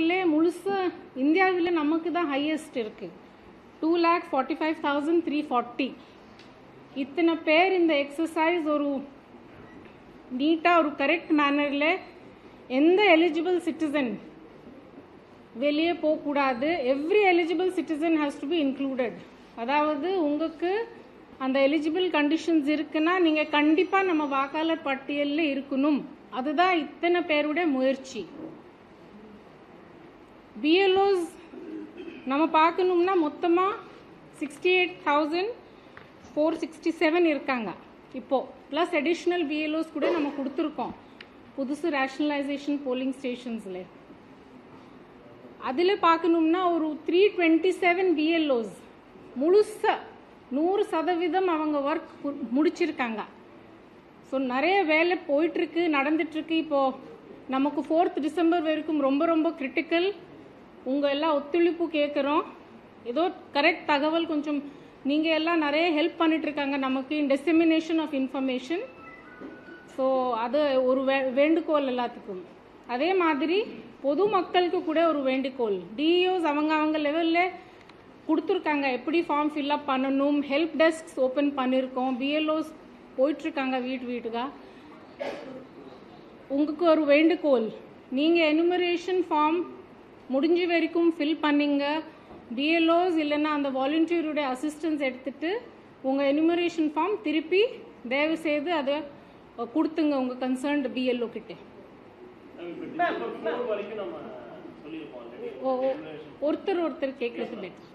மார்க்லே முழுசு இந்தியாவில் நமக்கு தான் ஹையஸ்ட் இருக்கு. 2,45,340. இத்தனை பேர் இந்த எக்ஸசைஸ் ஒரு நீட்டாக ஒரு கரெக்ட் மேனரில் எந்த எலிஜிபிள் சிட்டிசன் வெளியே போகக்கூடாது. Every eligible citizen has to be included. அதாவது உங்களுக்கு அந்த எலிஜிபிள் கண்டிஷன்ஸ் இருக்குன்னா நீங்கள் கண்டிப்பாக நம்ம வாக்காளர் பட்டியலில் இருக்கணும். அதுதான் இத்தனை பேருடைய முயற்சி. பிஎல்ஓஸ் நம்ம பார்க்கணும்னா மொத்தமாக 68,467 இருக்காங்க இப்போது. ப்ளஸ் அடிஷ்னல் பிஎல்ஓஸ் கூட நம்ம கொடுத்துருக்கோம் புதுசு ரேஷனலைசேஷன் போலிங் ஸ்டேஷன்ஸில். அதில் பார்க்கணும்னா ஒரு 327 பிஎல்ஓஸ் முழுசாக 100% அவங்க ஒர்க் முடிச்சிருக்காங்க. ஸோ நிறைய வேலை போயிட்டுருக்கு, நடந்துட்டுருக்கு. இப்போது நமக்கு 4th டிசம்பர் வரைக்கும் ரொம்ப ரொம்ப கிரிட்டிக்கல். உங்கள் எல்லாம் ஒத்துழைப்பு கேட்குறோம். ஏதோ கரெக்ட் தகவல் கொஞ்சம் நீங்கள் எல்லாம் நிறைய ஹெல்ப் பண்ணிட்டுருக்காங்க நமக்கு இன் டெசிமினேஷன் ஆஃப் இன்ஃபர்மேஷன். ஸோ அது ஒரு வேண்டுகோள் எல்லாத்துக்கும். அதே மாதிரி பொதுமக்களுக்கு கூட ஒரு வேண்டுகோள். டிஇஓஸ் அவங்க லெவலில் கொடுத்துருக்காங்க எப்படி ஃபார்ம் ஃபில்அப் பண்ணணும். ஹெல்ப் டெஸ்க்ஸ் ஓப்பன் பண்ணியிருக்கோம். பிஎல்ஓஸ் போயிட்டுருக்காங்க வீட்டுக்கா. உங்களுக்கு ஒரு வேண்டுகோள், நீங்கள் எனுமரேஷன் ஃபார்ம் முடிஞ்ச வரைக்கும் ஃபில் பண்ணிங்க. பிஎல்ஓஸ் இல்லைன்னா அந்த வாலண்டியருடைய அசிஸ்டன்ஸ் எடுத்துகிட்டு உங்கள் எனுமரேஷன் ஃபார்ம் திருப்பி தயவு செய்து அதை கொடுத்துங்க உங்கள் கன்சர்ன்டு பிஎல்ஓ கிட்டே. ஒருத்தர் கேட்கறது பெட்டர்.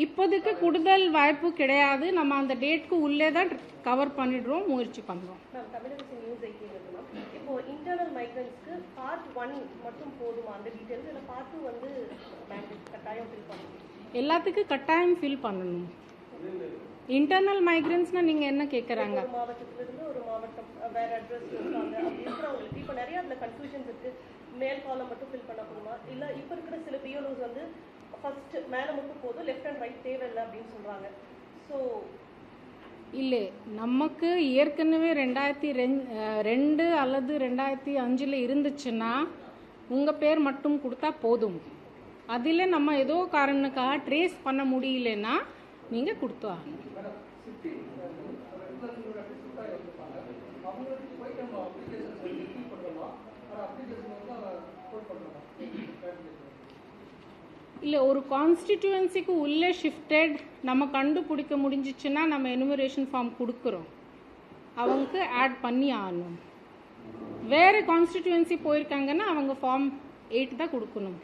இப்போதைக்கு கூடுதல் வாய்ப்பு கிடையாது. நம்ம அந்த டேட்க்கு உள்ளே தான் கவர் பண்ணிடுறோம், முயற்சி பண்ணுறோம். இப்போ இன்டர்னல் மைக்ரன்ட்ஸ்க்கு பார்ட் 1 மட்டும் போதுமா அந்த டீடைல்ஸ், இல்ல பார்ட் 2 வந்து கட்டாயம் ஃபில் பண்ணணும்? எல்லாத்துக்கும் கட்டாயம் ஃபில் பண்ணணும். இன்டர்னல் மைக்ரன்ட்ஸ்னா நீங்க என்ன கேக்குறாங்க? ஒரு மாவட்டத்துல இருந்து ஒரு மாவட்டம் வேற அட்ரஸ் இருக்காங்க அப்படி இருக்கிறவங்களுக்கு இப்போ நிறைய அதுல கன்ஃபியூஷன்ஸ் இருக்கு. மேல் காலம் மட்டும் ஃபில் பண்ண போதுமா, இல்ல இப்போ இருக்கிற சில பிஎல்ஓஸ் வந்து ஃபர்ஸ்ட் மேல மட்டும் போதும் லெஃப்ட் அண்ட் ரைட் தேவையில்லை அப்படின்னு சொல்றாங்க. ஸோ இல்லை, நமக்கு ஏற்கனவே 2002 அல்லது 2005 இருந்துச்சுன்னா உங்கள் பேர் மட்டும் கொடுத்தா போதும். அதில் நம்ம ஏதோ காரணக்காக ட்ரேஸ் பண்ண முடியலன்னா நீங்கள் கொடுத்து ஆகணும். இல்லை, ஒரு கான்ஸ்டிடியூவன்சிக்கு உள்ளே ஷிஃப்டட் நம்ம கண்டுபிடிக்க முடிஞ்சிச்சுன்னா நம்ம எனுமரேஷன் ஃபார்ம் கொடுக்குறோம், அவங்களுக்கு ஆட் பண்ணி ஆகணும். வேறு கான்ஸ்டிடியூவன்சி போயிருக்காங்கன்னா அவங்க ஃபார்ம் 8 தான் கொடுக்கணும்.